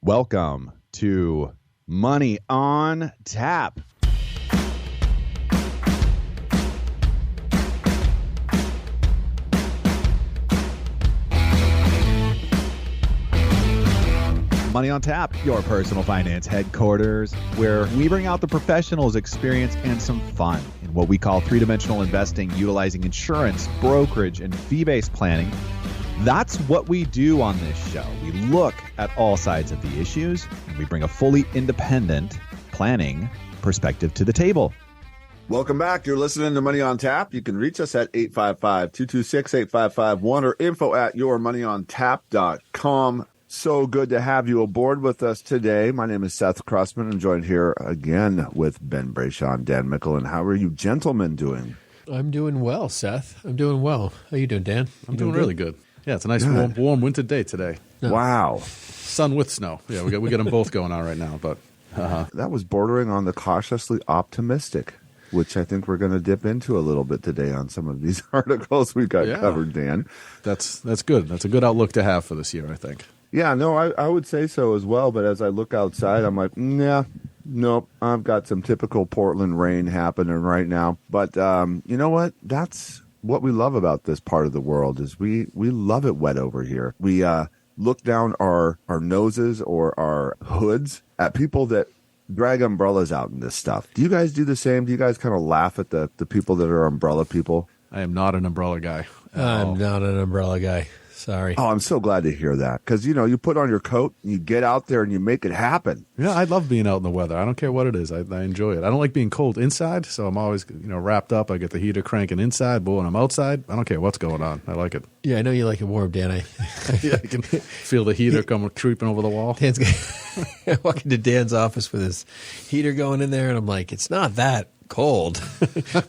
Welcome to Money on Tap. Money on Tap, your personal finance headquarters, where we bring out the professionals' experience and some fun in what we call three-dimensional investing, utilizing insurance, brokerage, and fee-based planning. That's what we do on this show. We look at all sides of the issues, and we bring a fully independent planning perspective to the table. Welcome back. You're listening to Money on Tap. You can reach us at 855-226-8551 or info@yourmoneyontap.com. So good to have you aboard with us today. My name is Seth Krussman. I'm joined here again with Ben Brayshaw and Dan Mickle. And how are you gentlemen doing? I'm doing well, Seth. I'm doing well. How you doing, Dan? I'm doing really good. Yeah, it's a nice warm winter day today. No. Wow. Sun with snow. Yeah, we got them both going on right now. But that was bordering on the cautiously optimistic, which I think we're going to dip into a little bit today on some of these articles we got covered, Dan. That's good. That's a good outlook to have for this year, I think. Yeah, no, I would say so as well. But as I look outside, I'm like, nope. I've got some typical Portland rain happening right now. But you know what? That's what we love about this part of the world is we love it wet over here. We look down our noses or our hoods at people that drag umbrellas out in this stuff. Do you guys do the same? Do you guys kind of laugh at the people that are umbrella people? I am not an umbrella guy. I'm not an umbrella guy. Sorry. Oh, I'm so glad to hear that. Because, you know, you put on your coat, and you get out there, and you make it happen. Yeah, I love being out in the weather. I don't care what it is. I enjoy it. I don't like being cold inside, so I'm always, wrapped up. I get the heater cranking inside, but when I'm outside, I don't care what's going on. I like it. Yeah, I know you like it warm, Dan. I can feel the heater coming creeping over the wall. I walk into Dan's office with his heater going in there, and I'm like, it's not that cold.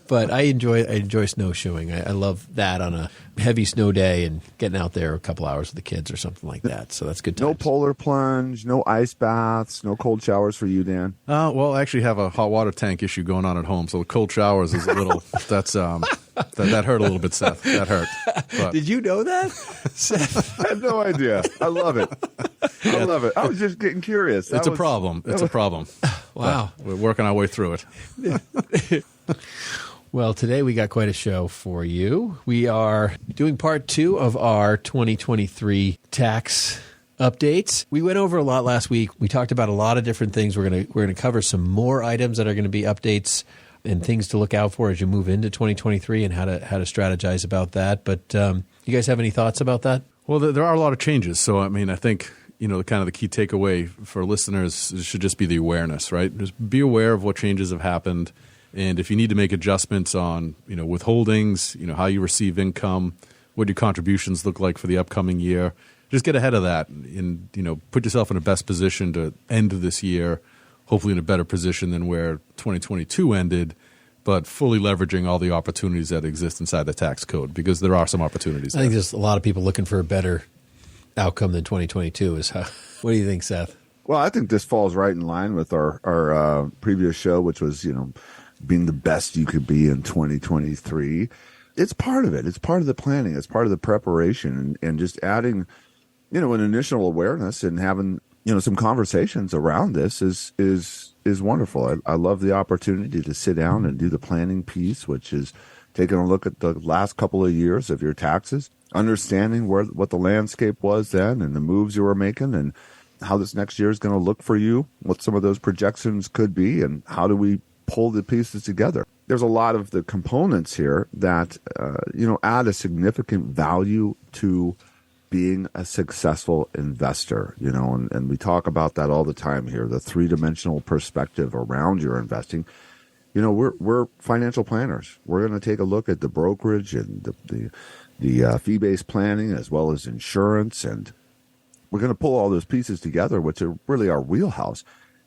But I enjoy snowshoeing. I love that on a heavy snow day and getting out there a couple hours with the kids or something like that. So that's good times. No polar plunge, no ice baths, no cold showers for you, Dan? Well, I actually have a hot water tank issue going on at home, so the cold showers is a little that's that hurt a little bit, Seth. That hurt. But. Did you know that, Seth? I had no idea. I love it. I love it. I was just getting curious. It's a problem. It's a problem. Wow. But we're working our way through it. Well, today we got quite a show for you. We are doing part 2 of our 2023 tax updates. We went over a lot last week. We talked about a lot of different things. We're going to cover some more items that are going to be updates and things to look out for as you move into 2023 and how to strategize about that. But you guys have any thoughts about that? Well, there are a lot of changes. So, I mean, I think, kind of the key takeaway for listeners should just be the awareness, right? Just be aware of what changes have happened. And if you need to make adjustments on, withholdings, how you receive income, what your contributions look like for the upcoming year, just get ahead of that and, put yourself in the best position to end this year, hopefully in a better position than where 2022 ended, but fully leveraging all the opportunities that exist inside the tax code, because there are some opportunities. I think there's a lot of people looking for a better outcome than 2022. What do you think, Seth? Well, I think this falls right in line with our previous show, which was, being the best you could be in 2023. It's part of it. It's part of the planning. It's part of the preparation and just adding, an initial awareness and having, some conversations around this is wonderful. I love the opportunity to sit down and do the planning piece, which is taking a look at the last couple of years of your taxes, understanding what the landscape was then and the moves you were making and how this next year is going to look for you, what some of those projections could be, and how do we pull the pieces together. There's a lot of the components here that, add a significant value to being a successful investor, and we talk about that all the time here, the three-dimensional perspective around your investing. We're financial planners. We're going to take a look at the brokerage and the fee-based planning as well as insurance, and we're going to pull all those pieces together, which are really our wheelhouse.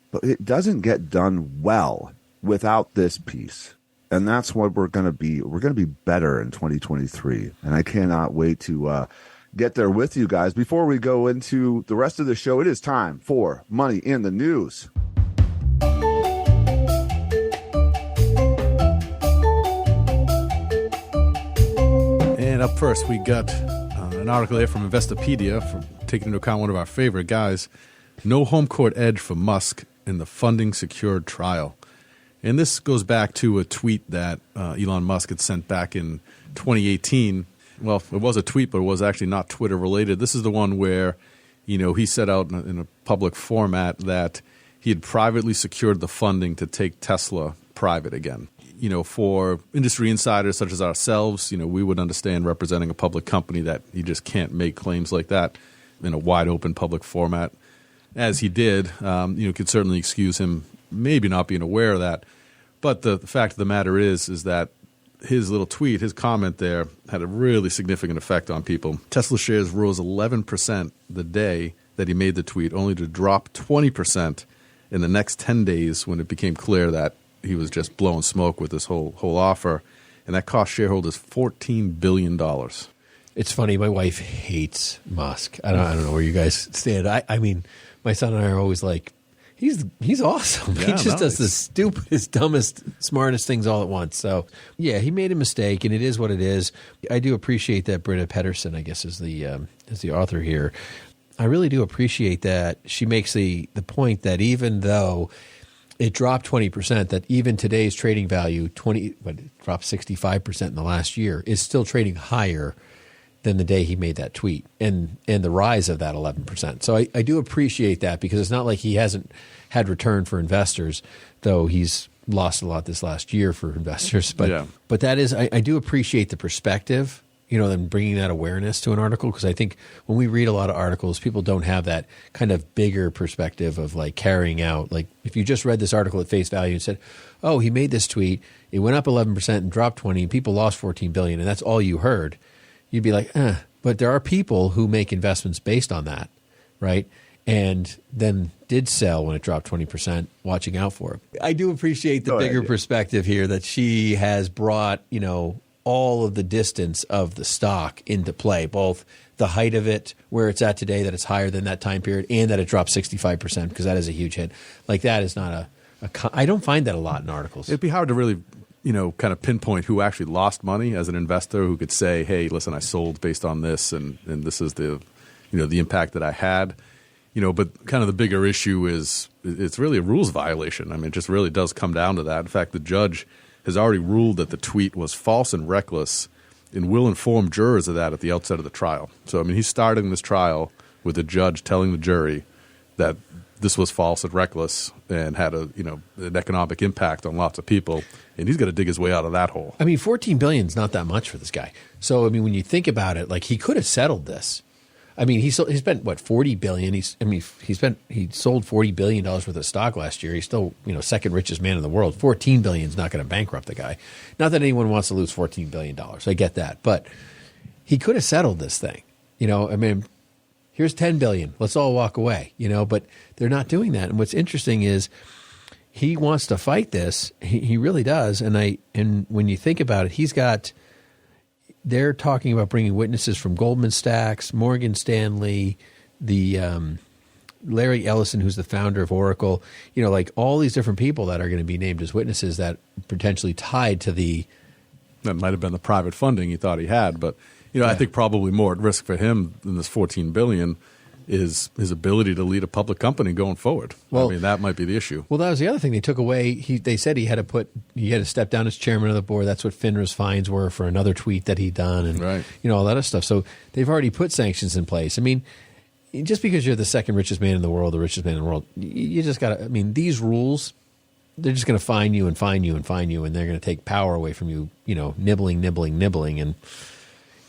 But it doesn't get done well without this piece. And that's what we're going to be. We're going to be better in 2023. And I cannot wait to get there with you guys. Before we go into the rest of the show, it is time for Money in the News. And up first, we got an article here from Investopedia, taking into account one of our favorite guys, No home court edge for Musk in the funding secured trial. And this goes back to a tweet that Elon Musk had sent back in 2018. Well, it was a tweet, but it was actually not Twitter related. This is the one where, he set out in a public format that he had privately secured the funding to take Tesla private again. For industry insiders such as ourselves, we would understand representing a public company that you just can't make claims like that in a wide open public format. As he did, could certainly excuse him maybe not being aware of that. But the fact of the matter is that his little tweet, his comment there, had a really significant effect on people. Tesla shares rose 11% the day that he made the tweet, only to drop 20% in the next 10 days when it became clear that he was just blowing smoke with this whole offer. And that cost shareholders $14 billion. It's funny. My wife hates Musk. I don't know where you guys stand. I mean, my son and I are always like, he's awesome. Yeah, he just does the stupidest, dumbest, smartest things all at once. So, yeah, he made a mistake, and it is what it is. I do appreciate that Britta Pedersen, I guess, is the author here. I really do appreciate that she makes the point that even though it dropped 20%, that even today's trading value, it dropped 65% in the last year, is still trading higher than the day he made that tweet and the rise of that 11%. So I do appreciate that, because it's not like he hasn't had return for investors, though he's lost a lot this last year for investors. But that is, I do appreciate the perspective, and bringing that awareness to an article, because I think when we read a lot of articles, people don't have that kind of bigger perspective of like carrying out. Like if you just read this article at face value and said, oh, he made this tweet, it went up 11% and dropped 20, and people lost $14 billion, and that's all you heard, you'd be like, But there are people who make investments based on that, right? And then did sell when it dropped 20%, watching out for it. I do appreciate the bigger perspective here that she has brought, all of the distance of the stock into play, both the height of it, where it's at today, that it's higher than that time period, and that it dropped 65%, because that is a huge hit. Like that is not I don't find that a lot in articles. It'd be hard to really kind of pinpoint who actually lost money as an investor, who could say, hey, listen, I sold based on this, and this is the impact that I had. But kind of the bigger issue is it's really a rules violation. I mean, it just really does come down to that. In fact, the judge has already ruled that the tweet was false and reckless, and will inform jurors of that at the outset of the trial. So, I mean, he's starting this trial with the judge telling the jury that this was false and reckless and had an economic impact on lots of people, and he's got to dig his way out of that hole. I mean, $14 billion is not that much for this guy. So, I mean, when you think about it, like he could have settled this. I mean, he spent what, $40 billion. He sold $40 billion worth of stock last year. He's still second richest man in the world. $14 billion is not going to bankrupt the guy. Not that anyone wants to lose $14 billion. I get that, but he could have settled this thing. I mean, here's $10 billion. Let's all walk away. But they're not doing that. And what's interesting is he wants to fight this. He really does. And when you think about it, they're talking about bringing witnesses from Goldman Sachs, Morgan Stanley, the Larry Ellison, who's the founder of Oracle, like all these different people that are going to be named as witnesses that potentially tied to that might have been the private funding he thought he had. But, I think probably more at risk for him than this $14 billion is his ability to lead a public company going forward. Well, I mean, that might be the issue. Well, that was the other thing they took away. They said he had to step down as chairman of the board. That's what FINRA's fines were for another tweet that he'd done, and right. All that other stuff. So they've already put sanctions in place. I mean, just because you're the second richest man in the world, the richest man in the world, you just got to. I mean, these rules, they're just going to fine you and fine you and fine you, and they're going to take power away from you. Nibbling, and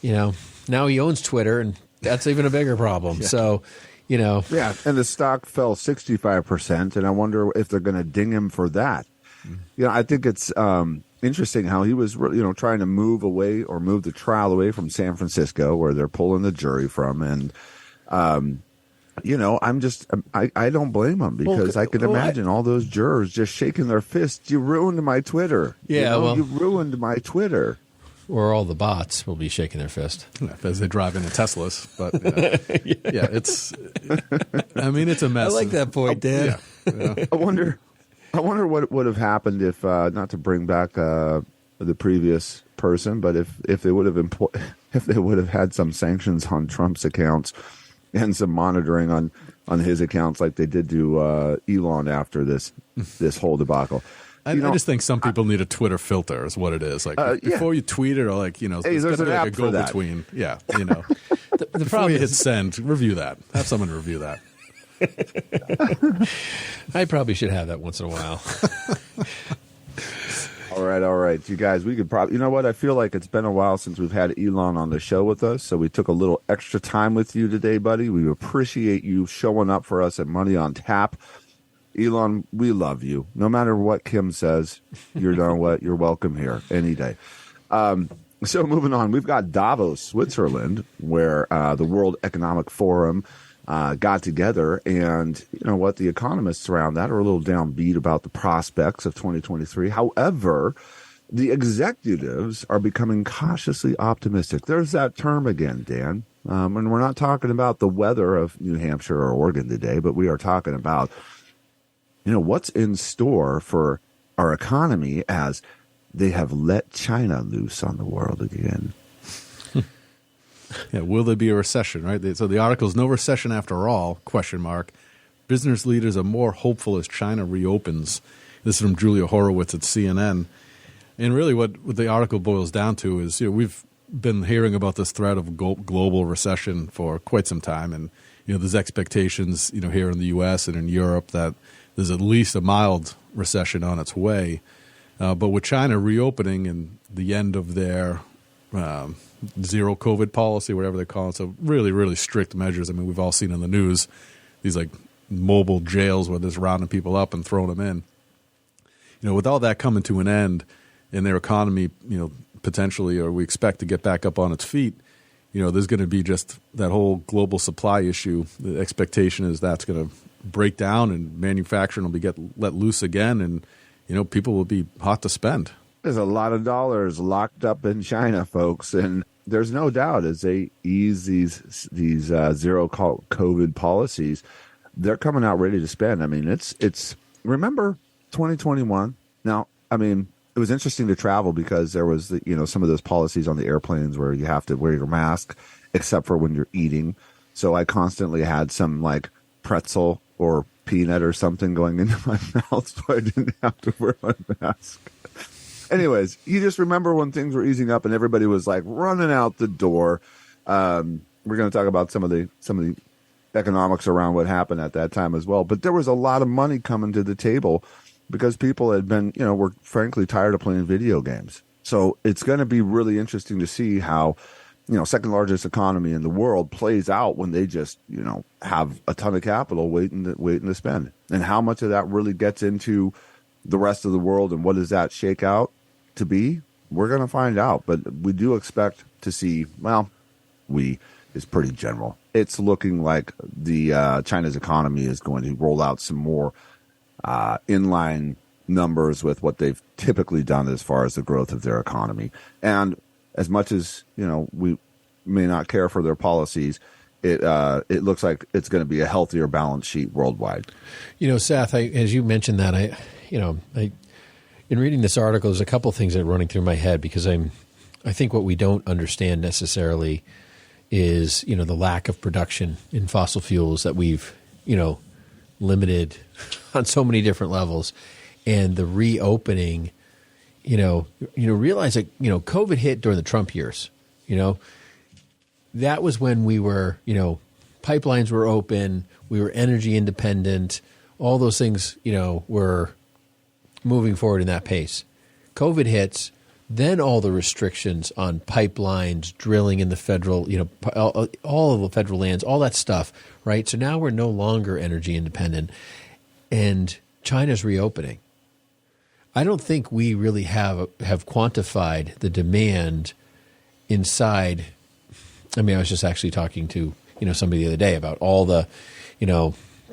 now he owns Twitter, and that's even a bigger problem. Yeah. So, Yeah, and the stock fell 65%, and I wonder if they're going to ding him for that. I think it's interesting how he was, trying to move the trial away from San Francisco, where they're pulling the jury from, and I don't blame him, because I could imagine all those jurors just shaking their fists. You ruined my Twitter. Yeah, you ruined my Twitter. Or all the bots will be shaking their fist as they drive into Teslas. But it's. I mean, it's a mess. I like that point, Dan. Yeah. I wonder what would have happened if, not to bring back the previous person, but if they would have had some sanctions on Trump's accounts and some monitoring on on his accounts like they did to Elon after this whole debacle. I just think some people need a Twitter filter is what it is. Like before you tweet it, or like, hey, there's got to be like a go-between. Yeah, the problem you hit send, review that. Have someone review that. I probably should have that once in a while. All right. You guys, we could probably, you know what? I feel like it's been a while since we've had Elon on the show with us. So we took a little extra time with you today, buddy. We appreciate you showing up for us at Money on Tap. Elon, we love you. No matter what Kim says, you're welcome here any day. So moving on, we've got Davos, Switzerland, where the World Economic Forum got together, and you know what? The economists around that are a little downbeat about the prospects of 2023. However, the executives are becoming cautiously optimistic. There's that term again, Dan. And we're not talking about the weather of New Hampshire or Oregon today, but we are talking about what's in store for our economy as they have let China loose on the world again. Yeah, will there be a recession, right? So the article is no recession after all, ? Business leaders are more hopeful as China reopens. This is from Julia Horowitz at CNN. And really what the article boils down to is, we've been hearing about this threat of global recession for quite some time. And, there's expectations, here in the U.S. and in Europe that there's at least a mild recession on its way. But with China reopening and the end of their zero COVID policy, whatever they call it, so really, really strict measures. I mean, we've all seen in the news these like mobile jails where they're just rounding people up and throwing them in. With all that coming to an end and their economy, potentially, or we expect to get back up on its feet, there's going to be just that whole global supply issue. The expectation is that's going to break down and manufacturing will be let loose again, and people will be hot to spend. There's a lot of dollars locked up in China, folks, and there's no doubt as they ease these zero COVID policies, they're coming out ready to spend. I mean, it's remember 2021. Now, I mean, it was interesting to travel because there was some of those policies on the airplanes where you have to wear your mask except for when you're eating. So I constantly had some like pretzel or peanut or something going into my mouth, so I didn't have to wear my mask. Anyways, you just remember when things were easing up and everybody was like running out the door. We're going to talk about some of the economics around what happened at that time as well. But there was a lot of money coming to the table because people had been, were frankly tired of playing video games. So it's going to be really interesting to see how, second largest economy in the world plays out when they just, have a ton of capital waiting to spend, and how much of that really gets into the rest of the world and what does that shake out to be. We're going to find out, but we do expect to see, is pretty general. It's looking like the China's economy is going to roll out some more inline numbers with what they've typically done as far as the growth of their economy. And as much as, we may not care for their policies, it looks like it's going to be a healthier balance sheet worldwide. Seth, as you mentioned that, in reading this article, there's a couple of things that are running through my head because I think what we don't understand necessarily is, the lack of production in fossil fuels that we've, limited on so many different levels, and the reopening, realize that, COVID hit during the Trump years, that was when we were, pipelines were open, we were energy independent, all those things, were moving forward in that pace. COVID hits, then all the restrictions on pipelines, drilling in the federal, all of the federal lands, all that stuff, right? So now we're no longer energy independent, and China's reopening. I don't think we really have quantified the demand inside. I mean, I was just actually talking to, somebody the other day about all the,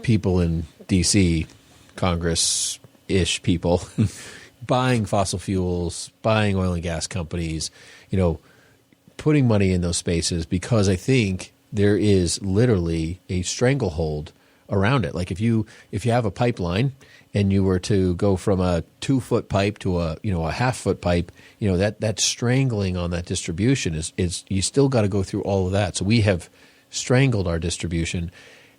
people in D.C., Congress-ish people buying fossil fuels, buying oil and gas companies, putting money in those spaces because I think there is literally a stranglehold around it. Like if you have a pipeline and you were to go from a 2-foot pipe to a 1/2-foot pipe, that strangling on that distribution is you still got to go through all of that. So we have strangled our distribution.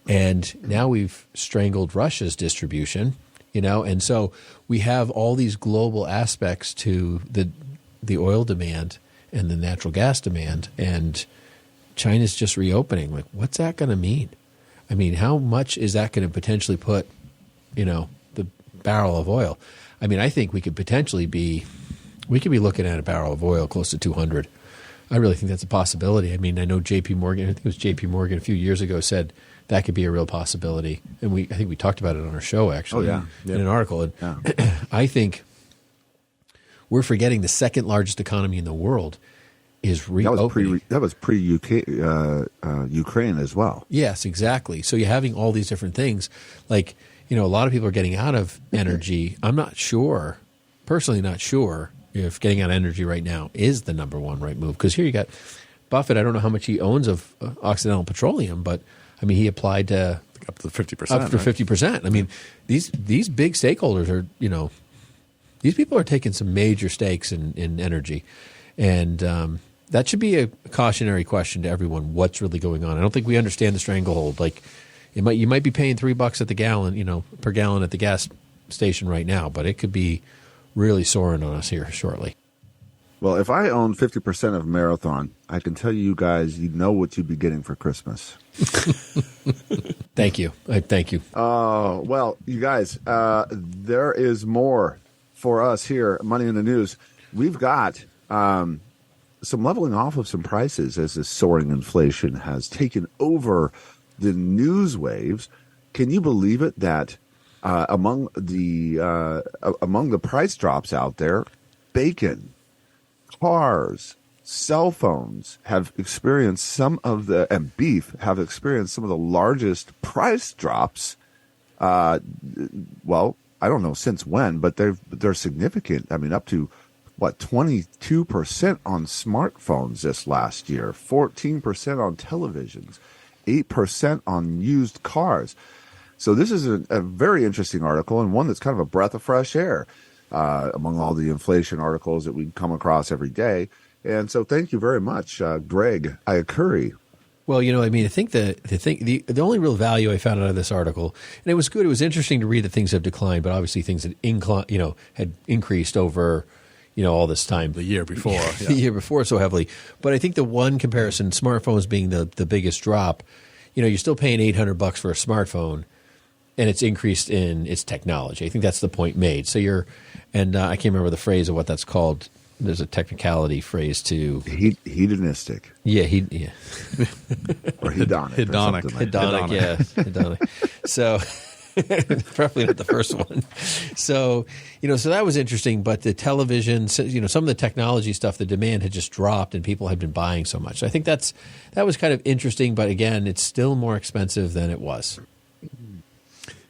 And now we've strangled Russia's distribution, and so we have all these global aspects to the oil demand and the natural gas demand, and China's just reopening. Like, what's that going to mean? I mean, how much is that going to potentially put, the barrel of oil? I mean, I think we could be looking at a barrel of oil close to 200. I really think that's a possibility. I mean, I know JP Morgan, I think it was JP Morgan a few years ago said that could be a real possibility. And I think we talked about it on our show, actually, in an article. And I think we're forgetting the second largest economy in the world is reopening. That was Ukraine as well. Yes, exactly. So you're having all these different things. Like, a lot of people are getting out of energy. I'm personally not sure if getting out of energy right now is the number one right move. Because here you got Buffett. I don't know how much he owns of Occidental Petroleum, but I mean, he applied to up to 50%. Up to 50%. I mean, these big stakeholders are, these people are taking some major stakes in energy, and that should be a cautionary question to everyone. What's really going on? I don't think we understand the stranglehold. Like, you might be paying $3 at the gallon, per gallon at the gas station right now, but it could be really soaring on us here shortly. Well, if I own 50% of Marathon, I can tell you guys, what you'd be getting for Christmas. Thank you. Thank you. Well, you guys, there is more for us here, Money in the News. We've got some leveling off of some prices as this soaring inflation has taken over the news waves. Can you believe it that among the price drops out there, bacon, cars, cell phones have experienced and beef have experienced some of the largest price drops. Well, I don't know since when, but they're significant. I mean, up to 22% on smartphones this last year, 14% on televisions, 8% on used cars. So this is a very interesting article, and one that's kind of a breath of fresh air among all the inflation articles that we come across every day. And so thank you very much, Greg Iacurri. Well, I think the only real value I found out of this article, and it was good. It was interesting to read that things have declined, but obviously things had increased over all this time. The year before. Yeah. The year before so heavily. But I think the one comparison, smartphones being the biggest drop, you're still paying $800 for a smartphone, and it's increased in its technology. I think that's the point made. So and I can't remember the phrase of what that's called. There's a technicality phrase to hedonistic. Yeah, or hedonic. Hedonic, yeah, hedonic. So probably not the first one. So so that was interesting. But the television, some of the technology stuff, the demand had just dropped, and people had been buying so much. So I think that was kind of interesting. But again, it's still more expensive than it was.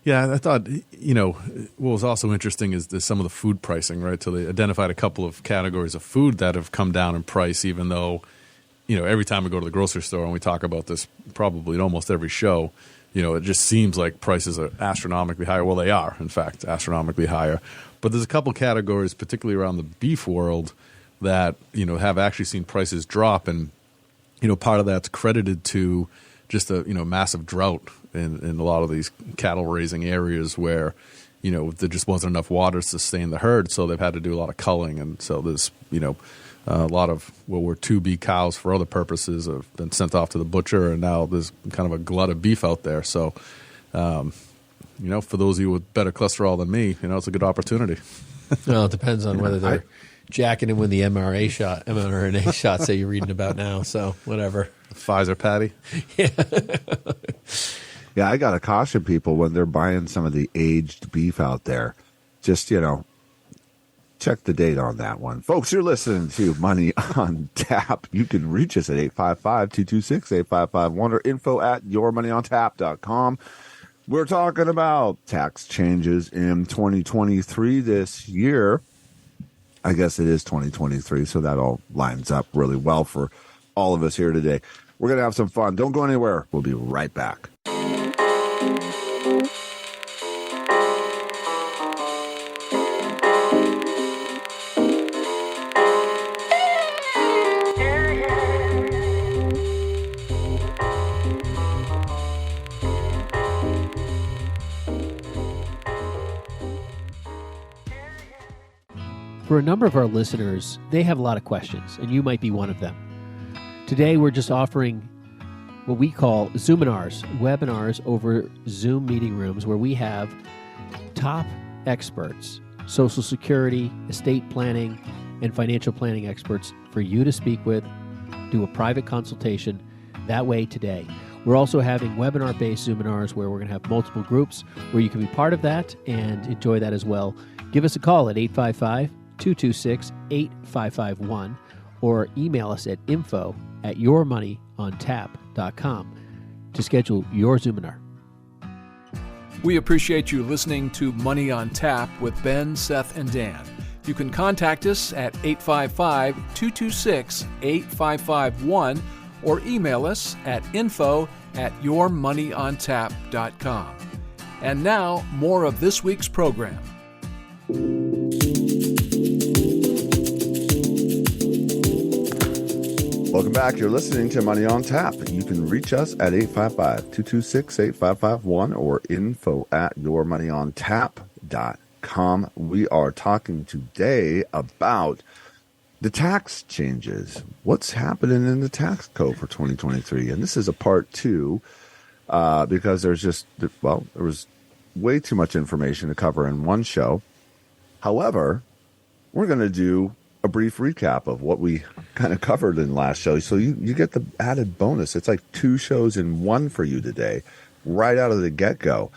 Yeah, I thought, what was also interesting is some of the food pricing, right? So they identified a couple of categories of food that have come down in price, even though, every time we go to the grocery store, and we talk about this probably in almost every show, it just seems like prices are astronomically higher. Well, they are, in fact, astronomically higher. But there's a couple categories, particularly around the beef world, that, have actually seen prices drop. And, part of that's credited to just a massive drought in a lot of these cattle raising areas where there just wasn't enough water to sustain the herd, so they've had to do a lot of culling, and so there's a lot of what were to-be cows for other purposes have been sent off to the butcher, and now there's kind of a glut of beef out there. So for those of you with better cholesterol than me, it's a good opportunity. Well, it depends on whether they're jacking him with the mRNA shots that you're reading about now. So whatever. Pfizer patty. Yeah. Yeah, I got to caution people when they're buying some of the aged beef out there. Just, check the date on that one. Folks, you're listening to Money on Tap. You can reach us at 855-226-8551 or info@yourmoneyontap.com. We're talking about tax changes in 2023 this year. I guess it is 2023, so that all lines up really well for all of us here today. We're going to have some fun. Don't go anywhere. We'll be right back. For a number of our listeners, they have a lot of questions, and you might be one of them. Today, we're just offering what we call Zoominars, webinars over Zoom meeting rooms where we have top experts, Social Security, estate planning, and financial planning experts for you to speak with, do a private consultation that way today. We're also having webinar-based Zoominars where we're going to have multiple groups where you can be part of that and enjoy that as well. Give us a call at 855-226-8551 or email us at info@yourmoneyontap.com to schedule your Zoominar. We appreciate you listening to Money on Tap with Ben, Seth, and Dan. You can contact us at 855-226-8551 or email us at info@yourmoneyontap.com. And now, more of this week's program. Welcome back. You're listening to Money on Tap. You can reach us at 855-226-8551 or info@yourmoneyontap.com. We are talking today about the tax changes. What's happening in the tax code for 2023? And this is a part two because there was way too much information to cover in one show. However, we're going to do a brief recap of what we kind of covered in last show. So you get the added bonus. It's like 2 shows in one for you today, right out of the get-go.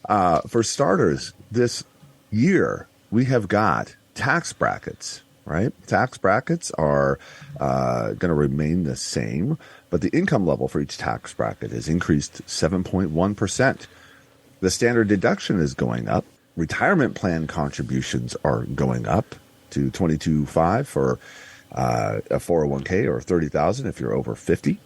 For starters, this year, we have got tax brackets, right? Tax brackets are going to remain the same, but the income level for each tax bracket is increased 7.1%. The standard deduction is going up. Retirement plan contributions are going up to $22,500 for a 401k or $30,000 if you're over 50,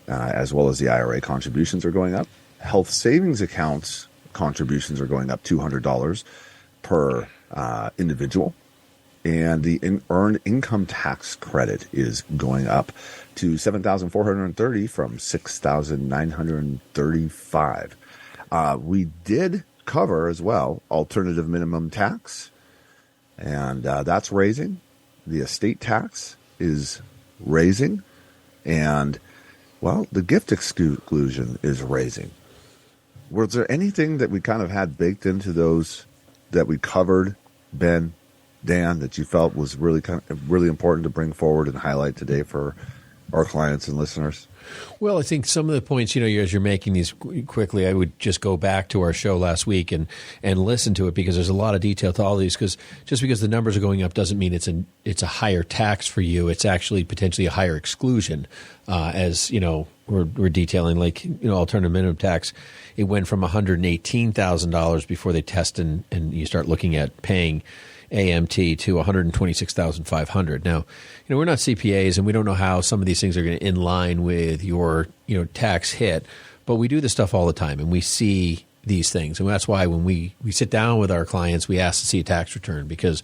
as well as the IRA contributions are going up. Health savings accounts contributions are going up $200 per individual. And the earned income tax credit is going up to $7,430 from $6,935. We did cover as well alternative minimum tax, and that's raising. The estate tax is raising, and, well, the gift exclusion is raising. Was there anything that we kind of had baked into those that we covered, Ben, Dan, that you felt was really important to bring forward and highlight today for our clients and listeners? Well, I think some of the points, as you're making these quickly, I would just go back to our show last week and listen to it, because there's a lot of detail to all of these. Because just because the numbers are going up doesn't mean it's a higher tax for you. It's actually potentially a higher exclusion, as we're detailing. Like alternative minimum tax, it went from $118,000 before they test and you start looking at paying AMT to $126,500. Now, we're not CPAs and we don't know how some of these things are going to in line with your, tax hit, but we do this stuff all the time and we see these things. And that's why when we sit down with our clients, we ask to see a tax return, because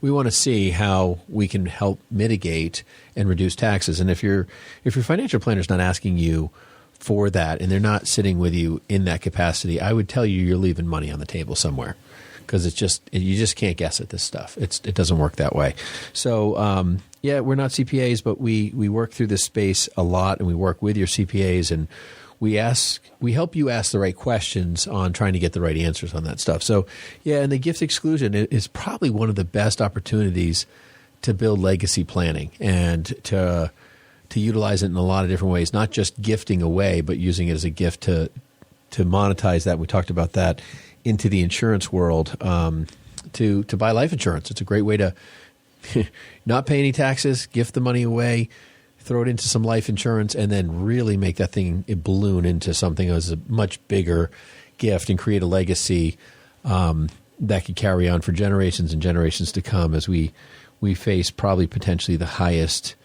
we want to see how we can help mitigate and reduce taxes. And if your financial planner is not asking you for that and they're not sitting with you in that capacity, I would tell you you're leaving money on the table somewhere. Because you just can't guess at this stuff. It doesn't work that way. So we're not CPAs, but we work through this space a lot, and we work with your CPAs, and we help you ask the right questions on trying to get the right answers on that stuff. So and the gift exclusion is probably one of the best opportunities to build legacy planning and to utilize it in a lot of different ways, not just gifting away, but using it as a gift to monetize that. We talked about that into the insurance world, to buy life insurance. It's a great way to not pay any taxes, gift the money away, throw it into some life insurance, and then really make that thing balloon into something as a much bigger gift and create a legacy that could carry on for generations and generations to come, as we face probably potentially the highest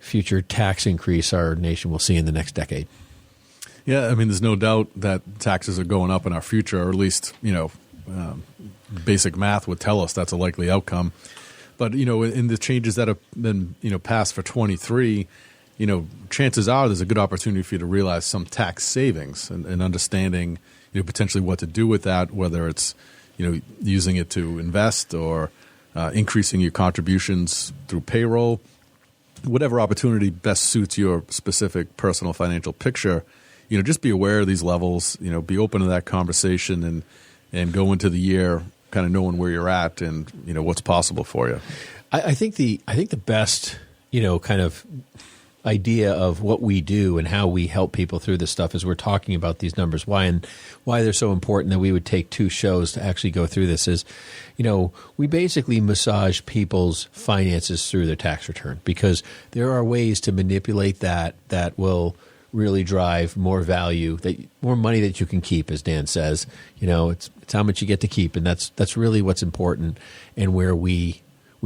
future tax increase our nation will see in the next decade. Yeah, I mean, there's no doubt that taxes are going up in our future, or at least, basic math would tell us that's a likely outcome. But, in the changes that have been, passed for 23, chances are there's a good opportunity for you to realize some tax savings and understanding, potentially what to do with that, whether it's, using it to invest or increasing your contributions through payroll, whatever opportunity best suits your specific personal financial picture. Just be aware of these levels, be open to that conversation and go into the year kind of knowing where you're at and, what's possible for you. I think the best, kind of idea of what we do and how we help people through this stuff is we're talking about these numbers, why they're so important that we would take 2 shows to actually go through this is, we basically massage people's finances through their tax return because there are ways to manipulate that will really drive more value, more money that you can keep, as Dan says. It's how much you get to keep, and that's really what's important and where we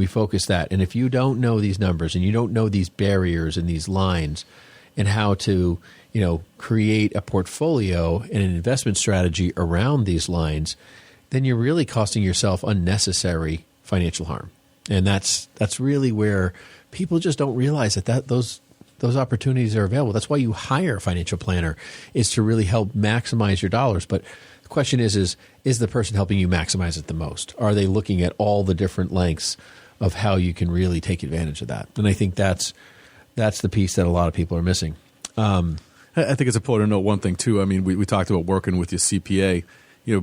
focus that. And if you don't know these numbers and you don't know these barriers and these lines and how to, create a portfolio and an investment strategy around these lines, then you're really costing yourself unnecessary financial harm. And that's really where people just don't realize that those opportunities are available. That's why you hire a financial planner, is to really help maximize your dollars. But the question is the person helping you maximize it the most? Are they looking at all the different lengths of how you can really take advantage of that? And I think that's the piece that a lot of people are missing. I think it's important to note one thing too. I mean, we talked about working with your CPA.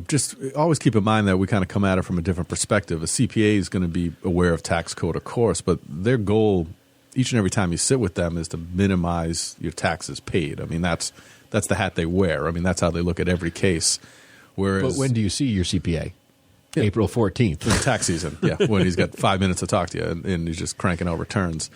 Just always keep in mind that we kind of come at it from a different perspective. A CPA is going to be aware of tax code, of course, but their goal each and every time you sit with them is to minimize your taxes paid. I mean, that's the hat they wear. I mean, that's how they look at every case. Whereas, but when do you see your CPA? Yeah. April 14th. In tax season, yeah, when he's got 5 minutes to talk to you and he's just cranking out returns.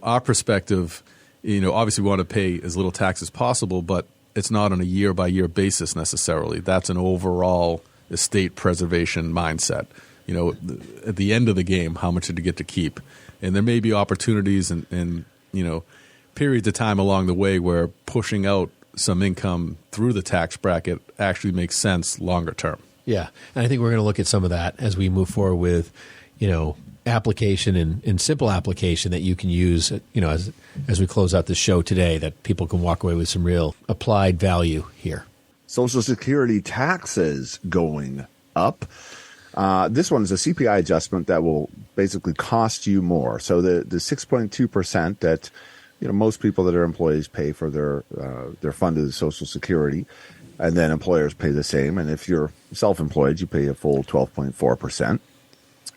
Our perspective, obviously we want to pay as little tax as possible, but it's not on a year-by-year basis necessarily. That's an overall estate preservation mindset. At the end of the game, how much did you get to keep? And there may be opportunities and periods of time along the way where pushing out some income through the tax bracket actually makes sense longer term. Yeah, and I think we're going to look at some of that as we move forward with, application and simple application that you can use, as we close out this show today, that people can walk away with some real applied value here. Social Security taxes going up. This one is a CPI adjustment that will basically cost you more. So the 6.2% that most people that are employees pay for their funded Social Security, and then employers pay the same. And if you're self-employed, you pay a full 12.4%.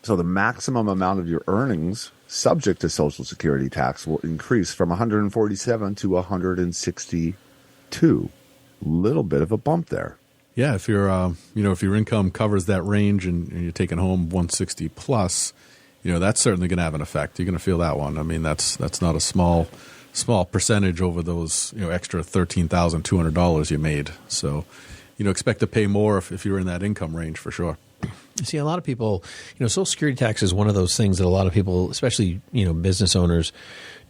So the maximum amount of your earnings subject to Social Security tax will increase from 147 to 162. Little bit of a bump there. Yeah, if your if your income covers that range and you're taking home 160 plus, that's certainly going to have an effect. You're going to feel that one. I mean, that's not a small percentage over those extra $13,200 you made. So, expect to pay more if you're in that income range for sure. See, a lot of people, Social Security tax is one of those things that a lot of people, especially business owners,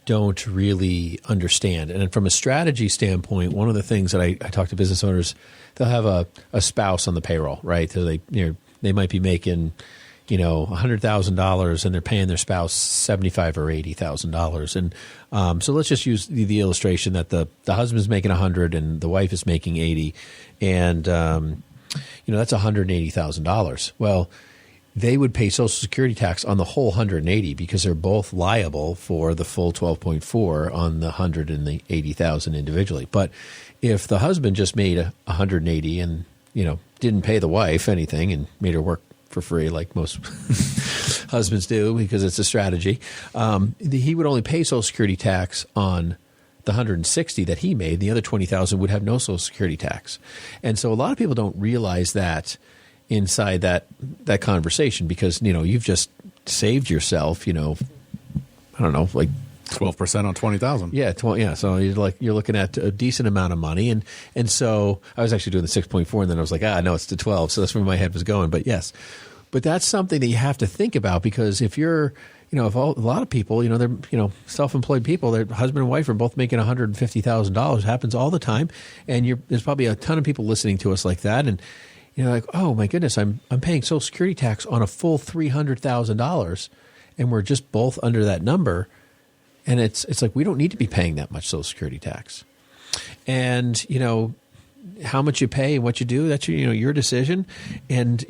don't really understand. And from a strategy standpoint, one of the things that I talk to business owners, they'll have a spouse on the payroll, right? So they might be making $100,000 and they're paying their spouse $75,000 or $80,000. And so let's just use the illustration that the husband's making $100,000 and the wife is making $80,000, and that's $180,000. Well, they would pay Social Security tax on the whole $180,000 because they're both liable for the full 12.4 on the $100,000 and the $80,000 individually. But if the husband just made $180,000 and didn't pay the wife anything and made her work for free like most husbands do because it's a strategy, he would only pay Social Security tax on the $160,000 that he made. The other $20,000 would have no Social Security tax. And so a lot of people don't realize that inside that conversation because, you've just saved yourself, I don't know, like 12% on 20,000. Yeah, So you're looking at a decent amount of money, and so I was actually doing the 6.4, and then I was like, no, it's the 12. So that's where my head was going. But yes, but that's something that you have to think about because if you're, if a lot of people, they're self-employed people, their husband and wife are both making $150,000. Happens all the time, and there's probably a ton of people listening to us like that, and like, oh my goodness, I'm paying Social Security tax on a full $300,000, and we're just both under that number. And it's like we don't need to be paying that much Social Security tax. And, how much you pay and what you do, that's your decision. And,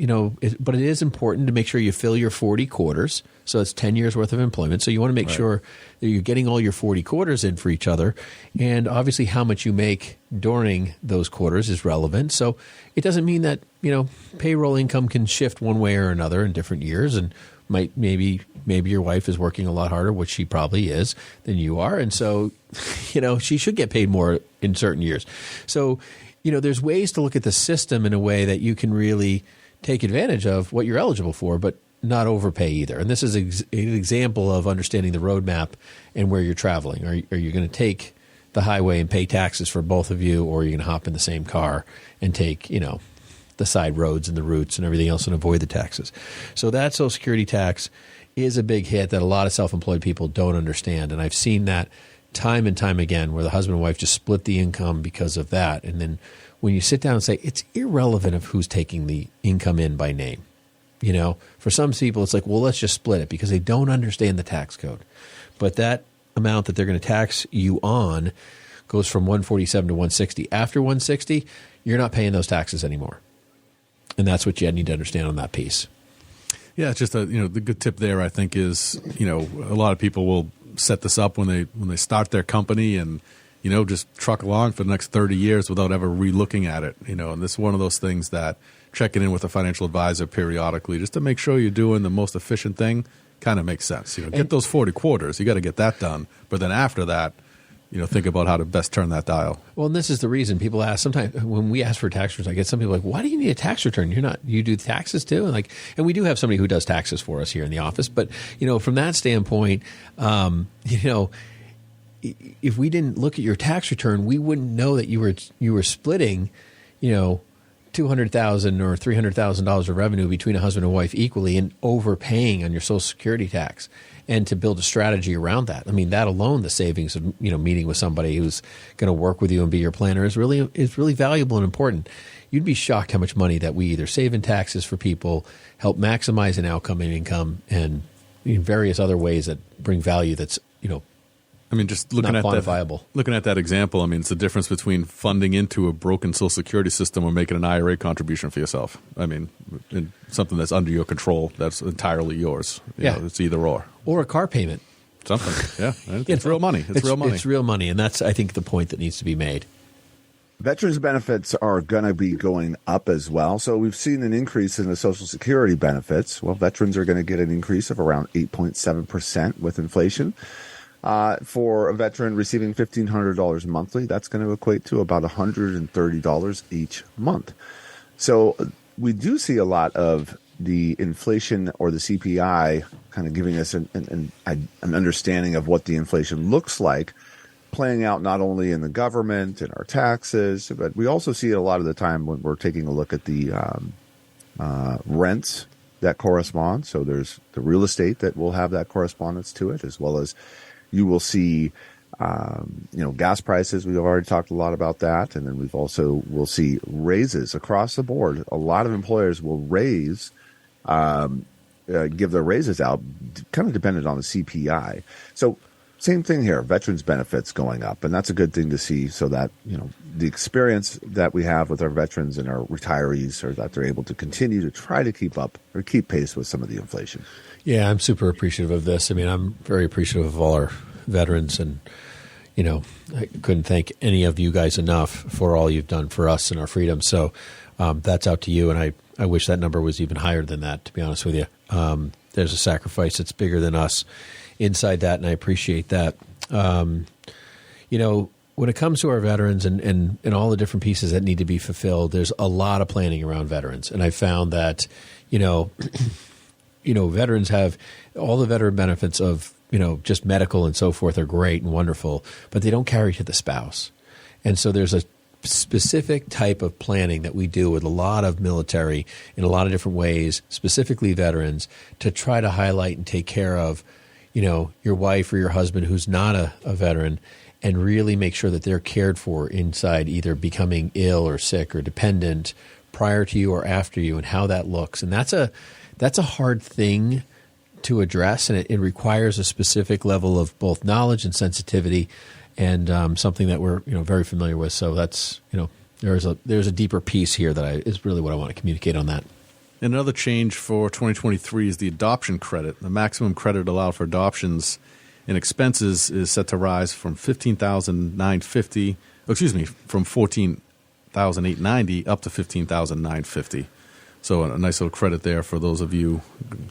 but it is important to make sure you fill your 40 quarters. So it's 10 years worth of employment. So you want to make sure that you're getting all your 40 quarters in for each other. And obviously how much you make during those quarters is relevant. So it doesn't mean that, payroll income can shift one way or another in different years, and maybe your wife is working a lot harder, which she probably is, than you are. And so, she should get paid more in certain years. So, there's ways to look at the system in a way that you can really take advantage of what you're eligible for, but not overpay either. And this is an example of understanding the roadmap and where you're traveling. Are you going to take the highway and pay taxes for both of you, or are you going to hop in the same car and take, the side roads and the routes and everything else and avoid the taxes? So that Social Security tax is a big hit that a lot of self-employed people don't understand. And I've seen that time and time again, where the husband and wife just split the income because of that. And then when you sit down and say, it's irrelevant of who's taking the income in by name. For some people, it's like, well, let's just split it, because they don't understand the tax code. But that amount that they're going to tax you on goes from 147 to 160. After 160, you're not paying those taxes anymore. And that's what you need to understand on that piece. Yeah, it's just the good tip there, I think, is, a lot of people will set this up when they start their company and, just truck along for the next 30 years without ever re-looking at it, and this is one of those things that checking in with a financial advisor periodically just to make sure you're doing the most efficient thing kind of makes sense. Get those 40 quarters, you got to get that done. But then after that, think about how to best turn that dial. Well, and this is the reason people ask sometimes when we ask for tax returns, I get some people like, why do you need a tax return? You do taxes too? And we do have somebody who does taxes for us here in the office. But, from that standpoint, if we didn't look at your tax return, we wouldn't know that you were splitting, $200,000 or $300,000 of revenue between a husband and wife equally and overpaying on your Social Security tax. And to build a strategy around that. I mean, that alone, the savings of meeting with somebody who's going to work with you and be your planner is really valuable and important. You'd be shocked how much money that we either save in taxes for people, help maximize an outcome and income, and in various other ways that bring value that's just looking not at quantifiable. Looking at that example, it's the difference between funding into a broken Social Security system or making an IRA contribution for yourself. In something that's under your control, that's entirely yours. It's either or. Or a car payment. Something, yeah. It's real money. It's real money. It's real money, and that's, I think, the point that needs to be made. Veterans benefits are going to be going up as well. So we've seen an increase in the Social Security benefits. Well, veterans are going to get an increase of around 8.7% with inflation. For a veteran receiving $1,500 monthly, that's going to equate to about $130 each month. So we do see a lot of the inflation or the CPI kind of giving us an understanding of what the inflation looks like, playing out not only in the government and our taxes, but we also see it a lot of the time when we're taking a look at the rents that correspond. So there's the real estate that will have that correspondence to it, as well as you will see, gas prices. We've already talked a lot about that. And then we'll see raises across the board. A lot of employers will give their raises out kind of dependent on the CPI. So same thing here, veterans benefits going up. And that's a good thing to see, so that, the experience that we have with our veterans and our retirees, or that they're able to continue to try to keep up or keep pace with some of the inflation. Yeah, I'm super appreciative of this. I'm very appreciative of all our veterans, and, I couldn't thank any of you guys enough for all you've done for us and our freedom. So that's out to you, and I wish that number was even higher than that, to be honest with you. There's a sacrifice that's bigger than us inside that, and I appreciate that. When it comes to our veterans and all the different pieces that need to be fulfilled, there's a lot of planning around veterans. And I found that, veterans have all the veteran benefits of, just medical and so forth are great and wonderful, but they don't carry to the spouse. And so there's a specific type of planning that we do with a lot of military in a lot of different ways, specifically veterans, to try to highlight and take care of, your wife or your husband who's not a veteran, and really make sure that they're cared for inside either becoming ill or sick or dependent prior to you or after you, and how that looks. And that's a hard thing to address, and it requires a specific level of both knowledge and sensitivity, and something that we're very familiar with. So that's there's a deeper piece here that is really what I want to communicate on that. And another change for 2023 is the adoption credit. The maximum credit allowed for adoptions and expenses is set to rise from $15,950. From $14,890 up to $15,950. So a nice little credit there for those of you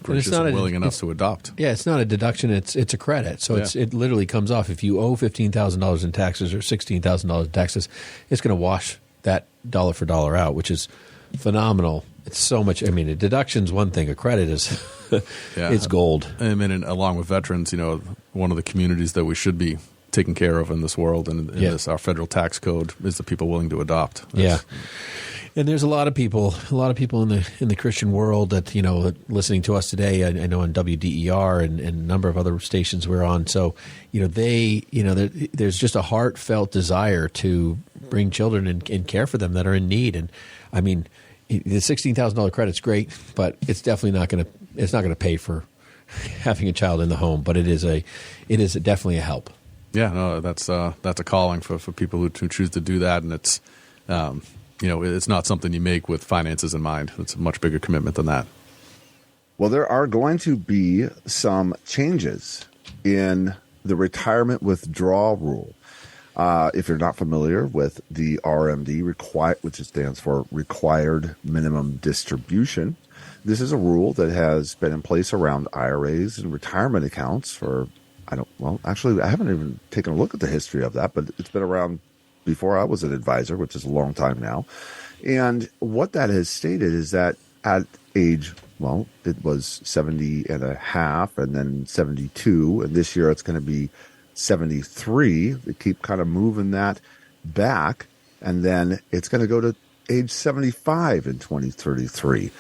gracious and willing enough to adopt. Yeah, it's not a deduction; it's a credit. So it literally comes off. If you owe $15,000 in taxes or $16,000 in taxes, it's going to wash that dollar for dollar out, which is phenomenal. It's so much. I mean, a deduction's one thing; a credit is it's gold. I mean, and along with veterans, one of the communities that we should be taken care of in this world and in this our federal tax code is the people willing to adopt. And there's a lot of people in the Christian world that listening to us today. I know on WDER and a number of other stations we're on. So there's just a heartfelt desire to bring children and care for them that are in need. And I mean, the $16,000 credit's great, but it's definitely not going to pay for having a child in the home. But it is definitely a help. Yeah, no, that's a calling for people who choose to do that, and it's it's not something you make with finances in mind. It's a much bigger commitment than that. Well, there are going to be some changes in the retirement withdrawal rule. If you're not familiar with the RMD, which stands for Required Minimum Distribution, this is a rule that has been in place around IRAs and retirement accounts for I haven't even taken a look at the history of that, but it's been around before I was an advisor, which is a long time now. And what that has stated is that at age, it was 70 and a half and then 72, and this year it's going to be 73. They keep kind of moving that back, and then it's going to go to age 75 in 2033.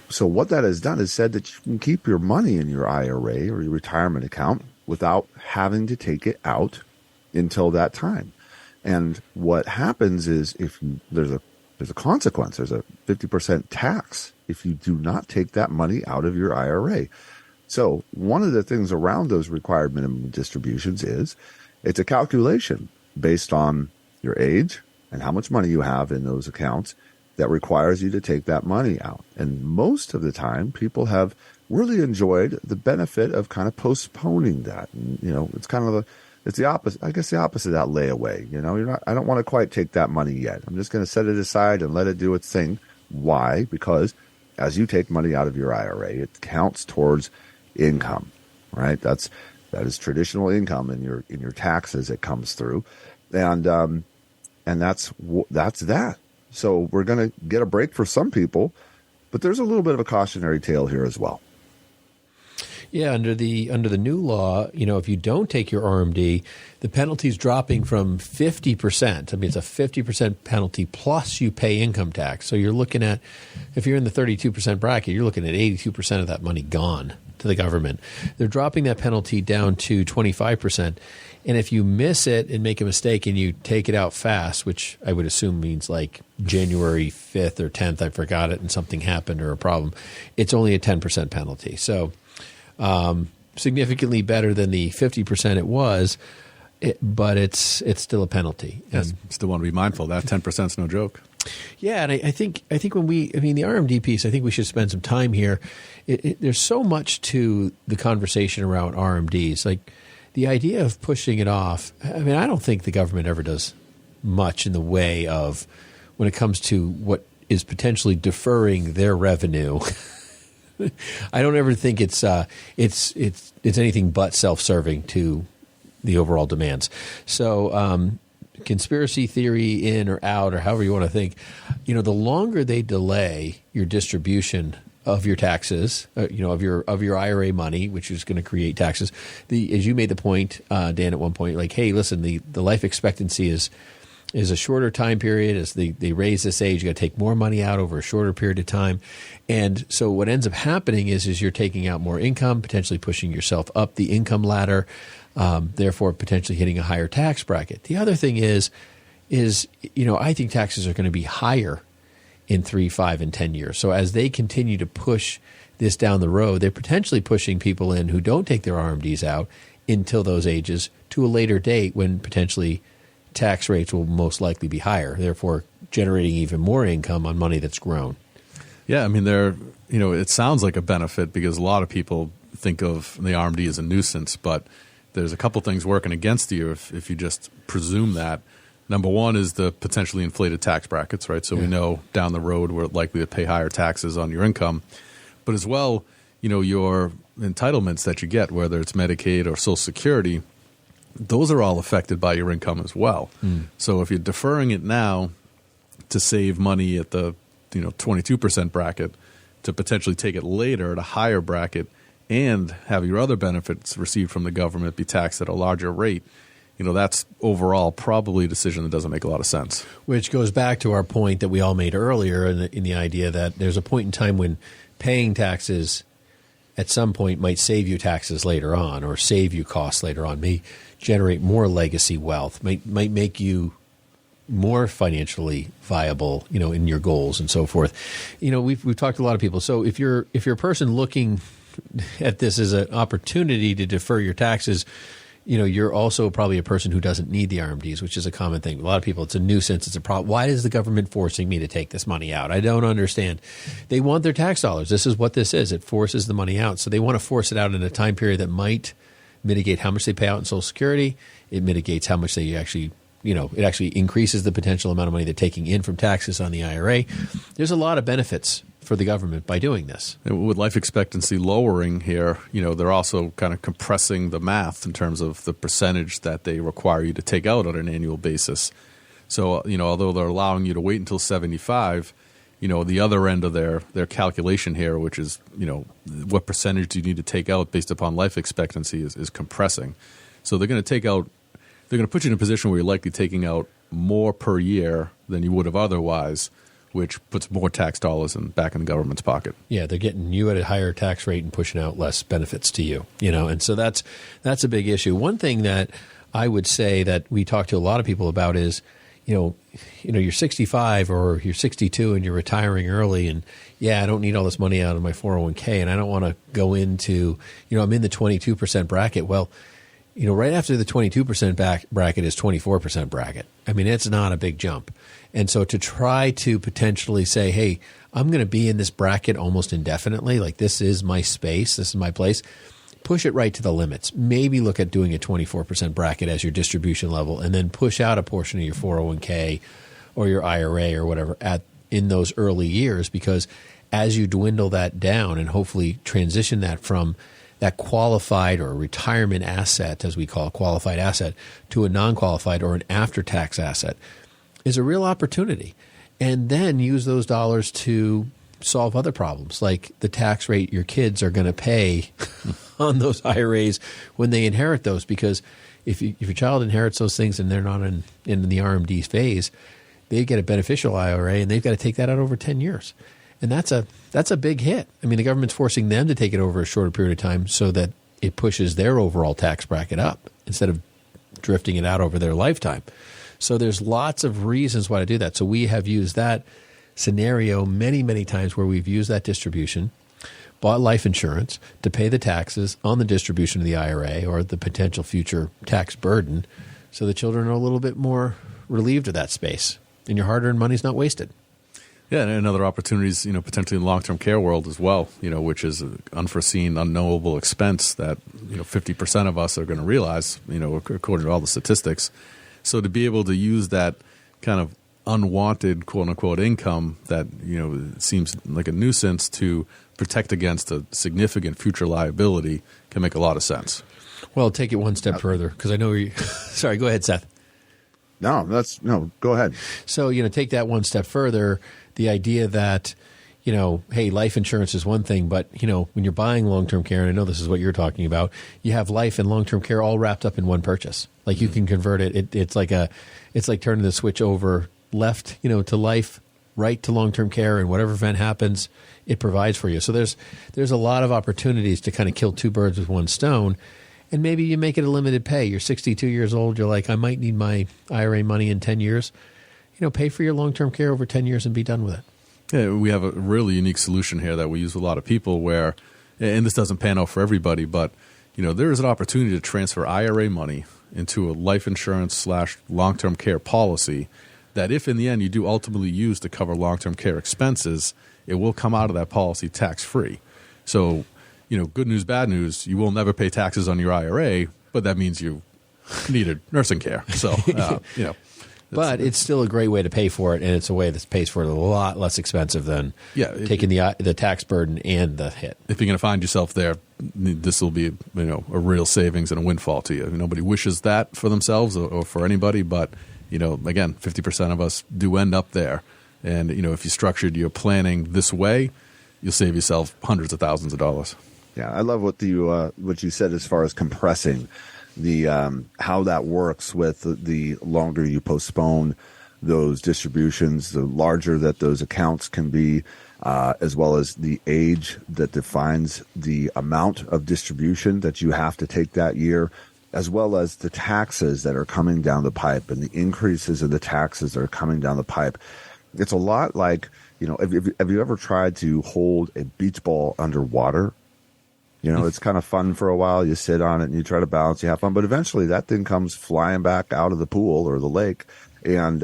So what that has done is said that you can keep your money in your IRA or your retirement account without having to take it out until that time. And what happens is if there's a consequence, there's a 50% tax if you do not take that money out of your IRA. So one of the things around those required minimum distributions is it's a calculation based on your age and how much money you have in those accounts that requires you to take that money out. And most of the time, people have really enjoyed the benefit of kind of postponing that. And, it's kind of it's the opposite. I guess the opposite of that layaway. I don't want to quite take that money yet. I'm just going to set it aside and let it do its thing. Why? Because as you take money out of your IRA, it counts towards income, right? That is traditional income in your taxes. It comes through, and that's that. So we're going to get a break for some people, but there's a little bit of a cautionary tale here as well. Yeah, under the new law, if you don't take your RMD, the penalty is dropping from 50%. I mean, it's a 50% penalty plus you pay income tax. So you're looking at, if you're in the 32% bracket, you're looking at 82% of that money gone to the government. They're dropping that penalty down to 25%. And if you miss it and make a mistake and you take it out fast, which I would assume means like January 5th or 10th, I forgot it and something happened or a problem, it's only a 10% penalty. So significantly better than the 50% it was, but it's still a penalty. Yes, still want to be mindful. That 10% is no joke. Yeah, and I think when the RMD piece, I think we should spend some time here. There's so much to the conversation around RMDs. Like the idea of pushing it off, I mean, I don't think the government ever does much in the way of when it comes to what is potentially deferring their revenue. I don't ever think it's anything but self-serving to the overall demands. So conspiracy theory in or out or however you want to think, the longer they delay your distribution of your taxes, of your IRA money, which is going to create taxes. As you made the point, Dan, at one point, like, hey, listen, the life expectancy is a shorter time period. As they raise this age, you got to take more money out over a shorter period of time. And so what ends up happening is you're taking out more income, potentially pushing yourself up the income ladder, therefore potentially hitting a higher tax bracket. The other thing is I think taxes are going to be higher in 3, 5, and 10 years. So as they continue to push this down the road, they're potentially pushing people in who don't take their RMDs out until those ages to a later date when potentially tax rates will most likely be higher, therefore generating even more income on money that's grown. Yeah, I mean, it sounds like a benefit because a lot of people think of the RMD as a nuisance, but there's a couple things working against you if you just presume that. Number one is the potentially inflated tax brackets, right? So we know down the road we're likely to pay higher taxes on your income. But as well, your entitlements that you get, whether it's Medicaid or Social Security, those are all affected by your income as well. So if you're deferring it now to save money at the 22% bracket, to potentially take it later at a higher bracket and have your other benefits received from the government be taxed at a larger rate, that's overall probably a decision that doesn't make a lot of sense. Which goes back to our point that we all made earlier in the idea that there's a point in time when paying taxes at some point might save you taxes later on or save you costs later on, may generate more legacy wealth, might make you more financially viable, in your goals and so forth. We've talked to a lot of people. So if you're a person looking at this as an opportunity to defer your taxes, you're also probably a person who doesn't need the RMDs, which is a common thing. A lot of people, it's a nuisance. It's a problem. Why is the government forcing me to take this money out? I don't understand. They want their tax dollars. This is what this is. It forces the money out. So they want to force it out in a time period that might mitigate how much they pay out in Social Security. It mitigates how much they actually, it actually increases the potential amount of money they're taking in from taxes on the IRA. There's a lot of benefits for the government by doing this. With life expectancy lowering here, they're also kind of compressing the math in terms of the percentage that they require you to take out on an annual basis. So, although they're allowing you to wait until 75, the other end of their calculation here, which is, what percentage do you need to take out based upon life expectancy is compressing. So they're going to put you in a position where you're likely taking out more per year than you would have otherwise, which puts more tax dollars back in the government's pocket. Yeah, they're getting you at a higher tax rate and pushing out less benefits to you, and so that's a big issue. One thing that I would say that we talk to a lot of people about is, you're 65 or you're 62 and you're retiring early, and I don't need all this money out of my 401k, and I don't want to go into, I'm in the 22% bracket. Well, right after the 22% bracket is 24% bracket. I mean, it's not a big jump. And so to try to potentially say, hey, I'm going to be in this bracket almost indefinitely, like this is my space, this is my place, push it right to the limits. Maybe look at doing a 24% bracket as your distribution level and then push out a portion of your 401k or your IRA or whatever in those early years, because as you dwindle that down and hopefully transition that from that qualified or retirement asset, as we call a qualified asset, to a non-qualified or an after-tax asset, is a real opportunity. And then use those dollars to solve other problems, like the tax rate your kids are going to pay on those IRAs when they inherit those. Because if your child inherits those things and they're not in the RMD phase, they get a beneficial IRA and they've got to take that out over 10 years. And that's a big hit. I mean, the government's forcing them to take it over a shorter period of time so that it pushes their overall tax bracket up instead of drifting it out over their lifetime. So there's lots of reasons why to do that. So we have used that scenario many, many times where we've used that distribution, bought life insurance to pay the taxes on the distribution of the IRA or the potential future tax burden, so the children are a little bit more relieved of that space, and your hard-earned money's not wasted. Yeah, and other opportunities, potentially in the long-term care world as well, which is an unforeseen, unknowable expense that, 50% of us are going to realize, according to all the statistics. So to be able to use that kind of unwanted, quote-unquote, income that, seems like a nuisance to protect against a significant future liability can make a lot of sense. Well, take it one step further, because I know you – sorry, go ahead, Seth. No, go ahead. So, take that one step further, the idea that, hey, life insurance is one thing, but, when you're buying long-term care, and I know this is what you're talking about, you have life and long-term care all wrapped up in one purchase. Like you can convert it. It's like turning the switch over left, to life, right to long-term care, and whatever event happens, it provides for you. So there's a lot of opportunities to kind of kill two birds with one stone. And maybe you make it a limited pay. You're 62 years old. You're like, I might need my IRA money in 10 years. Pay for your long-term care over 10 years and be done with it. Yeah, we have a really unique solution here that we use with a lot of people where, and this doesn't pan out for everybody, but, there is an opportunity to transfer IRA money into a life insurance / long-term care policy that if in the end you do ultimately use to cover long-term care expenses, it will come out of that policy tax-free. So, good news, bad news, you will never pay taxes on your IRA, but that means you needed nursing care. So, But it's still a great way to pay for it, and it's a way that pays for it a lot less expensive than taking the tax burden and the hit. If you're going to find yourself there, this will be a real savings and a windfall to you. Nobody wishes that for themselves or for anybody, but again, 50% of us do end up there. And if you structured your planning this way, you'll save yourself hundreds of thousands of dollars. Yeah, I love what you said as far as compressing the how that works with the longer you postpone those distributions, the larger that those accounts can be, as well as the age that defines the amount of distribution that you have to take that year, as well as the taxes that are coming down the pipe and the increases in the taxes that are coming down the pipe. It's a lot like, have you ever tried to hold a beach ball underwater? It's kind of fun for a while. You sit on it and you try to balance, you have fun, but eventually that thing comes flying back out of the pool or the lake, and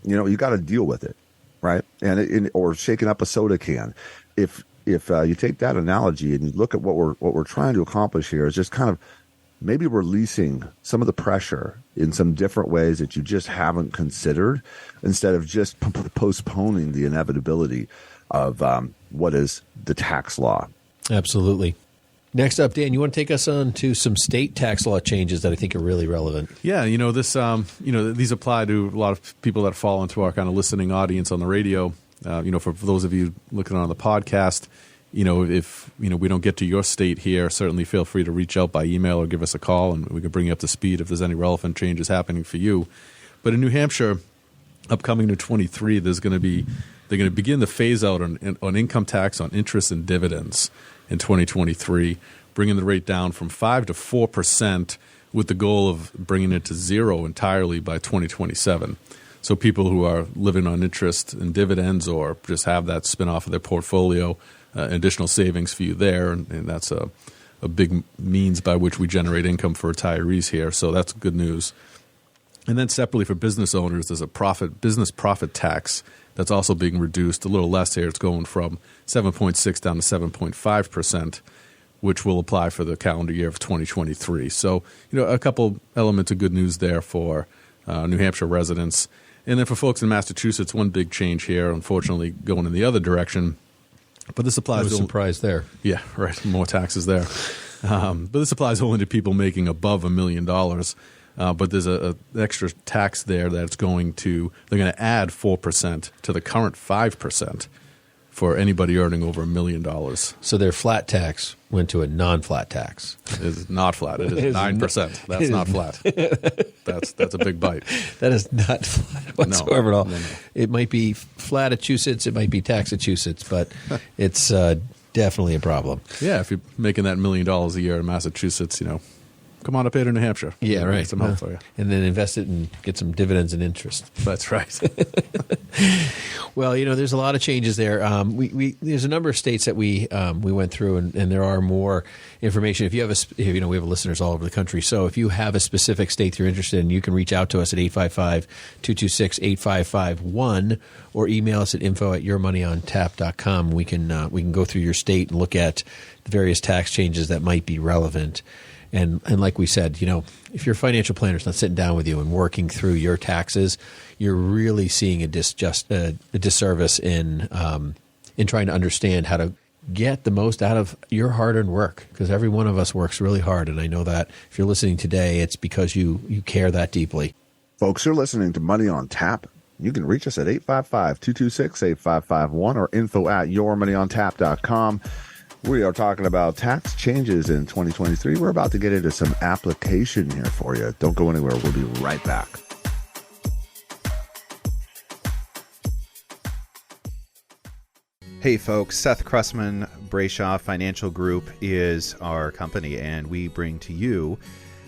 you got to deal with it, right? Or shaking up a soda can. If you take that analogy and you look at what we're trying to accomplish here, is just kind of maybe releasing some of the pressure in some different ways that you just haven't considered, instead of just postponing the inevitability of what is the tax law. Absolutely. Next up, Dan, you want to take us on to some state tax law changes that I think are really relevant? Yeah, these apply to a lot of people that fall into our kind of listening audience on the radio. For those of you looking on the podcast, if we don't get to your state here, certainly feel free to reach out by email or give us a call, and we can bring you up to speed if there's any relevant changes happening for you. But in New Hampshire, upcoming to 23, they're going to begin the phase out on income tax on interest and dividends in 2023, bringing the rate down from 5% to 4%, with the goal of bringing it to zero entirely by 2027. So people who are living on interest and dividends, or just have that spin off of their portfolio, additional savings for you there, and that's a big means by which we generate income for retirees here. So that's good news. And then separately for business owners, there's a business profit tax that's also being reduced a little less here. It's going from 7.6 down to 7.5%, which will apply for the calendar year of 2023. So, a couple elements of good news there for New Hampshire residents. And then for folks in Massachusetts, one big change here, unfortunately, going in the other direction. But this applies. No surprise there. Yeah, right. More taxes there. But this applies only to people making above $1 million. But there's an extra tax there that's they're going to add 4% to the current 5% for anybody earning over $1 million. So their flat tax went to a non-flat tax. It is not flat. It is 9%. That's not flat. That's a big bite. That is not flat whatsoever at all. No. It might be Flat-achusetts, it might be Tax-achusetts, but it's definitely a problem. Yeah, if you're making that $1 million a year in Massachusetts, come on up here to New Hampshire. Yeah, right. Some help for you. And then invest it and get some dividends and interest. That's right. Well, there's a lot of changes there. There's a number of states that we went through, and there are more information. If you have we have listeners all over the country. So if you have a specific state you're interested in, you can reach out to us at 855-226-8551 or email us at info@yourmoneyontap.com. We can go through your state and look at the various tax changes that might be relevant. And like we said, if your financial planner is not sitting down with you and working through your taxes, you're really seeing a disservice in trying to understand how to get the most out of your hard-earned work, because every one of us works really hard. And I know that if you're listening today, it's because you care that deeply. Folks, you're listening to Money on Tap. You can reach us at 855-226-8551 or info@yourmoneyontap.com. We are talking about tax changes in 2023. We're about to get into some application here for you. Don't go anywhere. We'll be right back. Hey folks, Seth Krussman, Brayshaw Financial Group is our company, and we bring to you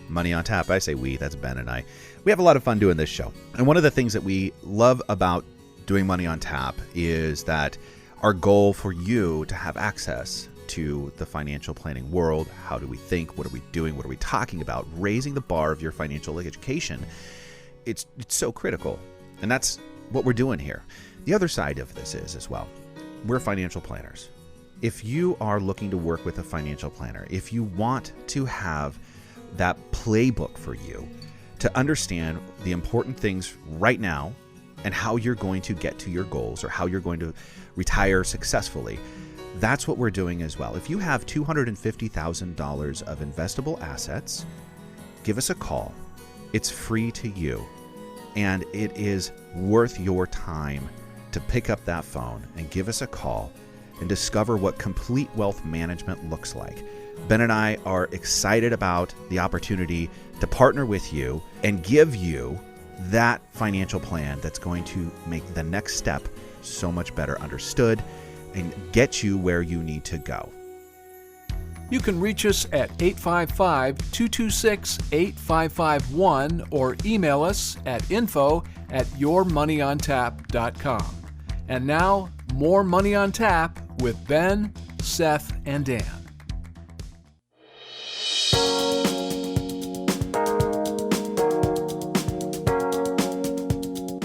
Money on Tap. I say we, that's Ben and I. We have a lot of fun doing this show. And one of the things that we love about doing Money on Tap is that our goal for you to have access to the financial planning world. How do we think? What are we doing? What are we talking about? Raising the bar of your financial education. It's so critical. And that's what we're doing here. The other side of this is as well, we're financial planners. If you are looking to work with a financial planner, if you want to have that playbook for you to understand the important things right now and how you're going to get to your goals or how you're going to retire successfully, that's what we're doing as well. If you have $250,000 of investable assets, give us a call. It's free to you, and it is worth your time to pick up that phone and give us a call and discover what complete wealth management looks like. Ben and I are excited about the opportunity to partner with you and give you that financial plan that's going to make the next step so much better understood and get you where you need to go. You can reach us at 855-226-8551 or email us at info@yourmoneyontap.com. And now, more Money on Tap with Ben, Seth, and Dan.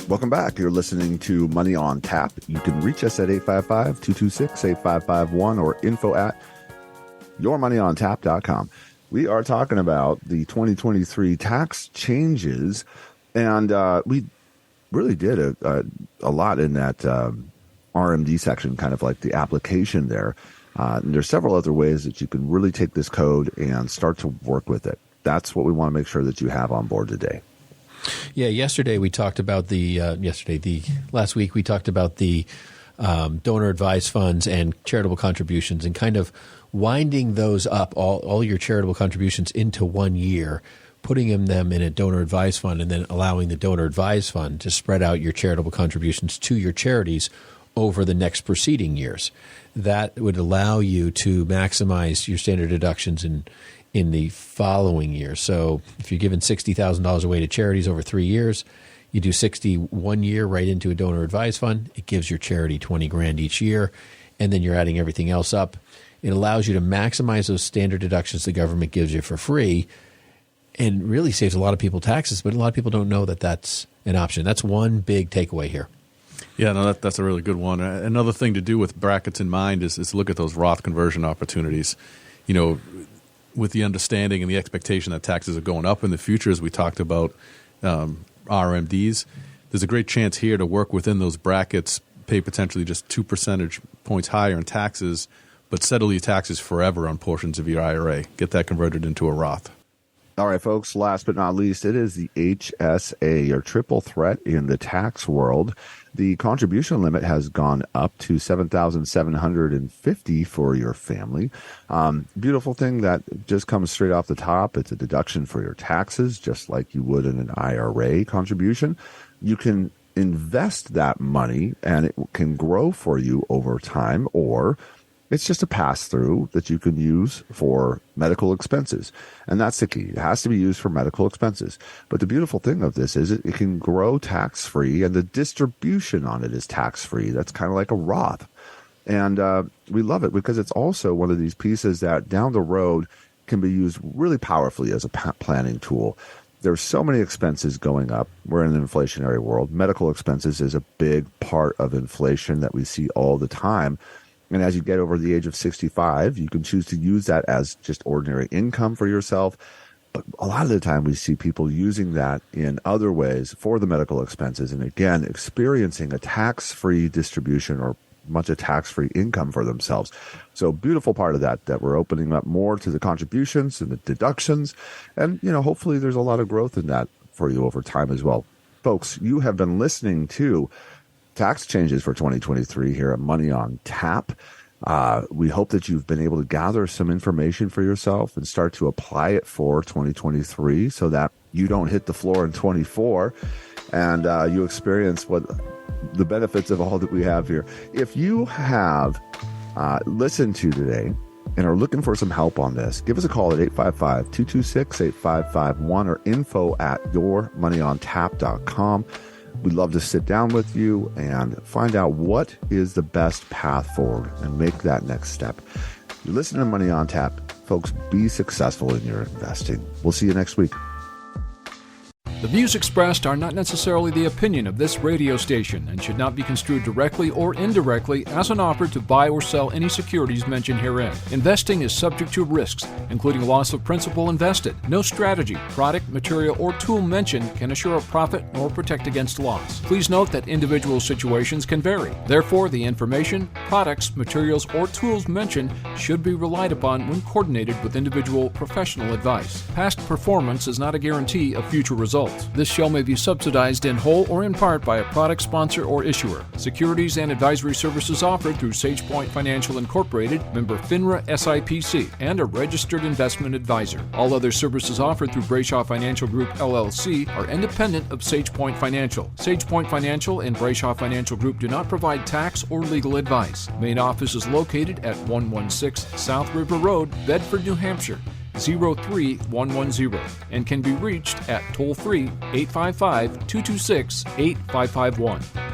Welcome back. You're listening to Money on Tap. You can reach us at 855-226-8551 or info@yourmoneyontap.com. We are talking about the 2023 tax changes, and we really did a lot in that RMD section, kind of like the application there. And there's several other ways that you can really take this code and start to work with it. That's what we want to make sure that you have on board today. Yeah, yesterday we talked about last week we talked about the donor advised funds and charitable contributions and kind of winding those up, all your charitable contributions into 1 year, putting them in a donor advised fund and then allowing the donor advised fund to spread out your charitable contributions to your charities over the next preceding years. That would allow you to maximize your standard deductions in the following year. So if you're giving $60,000 away to charities over 3 years, you do 60 1 year right into a donor advised fund. It gives your charity $20,000 each year, and then you're adding everything else up. It allows you to maximize those standard deductions the government gives you for free, and really saves a lot of people taxes. But a lot of people don't know that that's an option. That's one big takeaway here. Yeah, no, that's a really good one. Another thing to do with brackets in mind is look at those Roth conversion opportunities. You know, with the understanding and the expectation that taxes are going up in the future, as we talked about RMDs, there's a great chance here to work within those brackets, pay potentially just 2 percentage points higher in taxes, but settle your taxes forever on portions of your IRA. Get that converted into a Roth. All right, folks, last but not least, it is the HSA, your triple threat in the tax world. The contribution limit has gone up to $7,750 for your family. Beautiful thing that just comes straight off the top. It's a deduction for your taxes, just like you would in an IRA contribution. You can invest that money, and it can grow for you over time, or it's just a pass-through that you can use for medical expenses. And that's the key. It has to be used for medical expenses. But the beautiful thing of this is it can grow tax-free, and the distribution on it is tax-free. That's kind of like a Roth. And we love it because it's also one of these pieces that down the road can be used really powerfully as a planning tool. There's so many expenses going up. We're in an inflationary world. Medical expenses is a big part of inflation that we see all the time. And as you get over the age of 65, you can choose to use that as just ordinary income for yourself. But a lot of the time we see people using that in other ways for the medical expenses. And again, experiencing a tax-free distribution or much of tax-free income for themselves. So beautiful part of that we're opening up more to the contributions and the deductions. And, you know, hopefully there's a lot of growth in that for you over time as well. Folks, you have been listening to tax changes for 2023 here at Money on Tap. We hope that you've been able to gather some information for yourself and start to apply it for 2023 so that you don't hit the floor in 24 and you experience what the benefits of all that we have here. If you have listened to today and are looking for some help on this, give us a call at 855-226-8551 or info@yourmoneyontap.com. We'd love to sit down with you and find out what is the best path forward and make that next step. You listen to Money on Tap. Folks, be successful in your investing. We'll see you next week. The views expressed are not necessarily the opinion of this radio station and should not be construed directly or indirectly as an offer to buy or sell any securities mentioned herein. Investing is subject to risks, including loss of principal invested. No strategy, product, material, or tool mentioned can assure a profit nor protect against loss. Please note that individual situations can vary. Therefore, the information, products, materials, or tools mentioned should be relied upon when coordinated with individual professional advice. Past performance is not a guarantee of future results. This show may be subsidized in whole or in part by a product sponsor or issuer. Securities and advisory services offered through SagePoint Financial Incorporated, member FINRA SIPC, and a registered investment advisor. All other services offered through Brayshaw Financial Group LLC are independent of SagePoint Financial. SagePoint Financial and Brayshaw Financial Group do not provide tax or legal advice. Main office is located at 116 South River Road, Bedford, New Hampshire, 03110, and can be reached at toll-free 855-226-8551.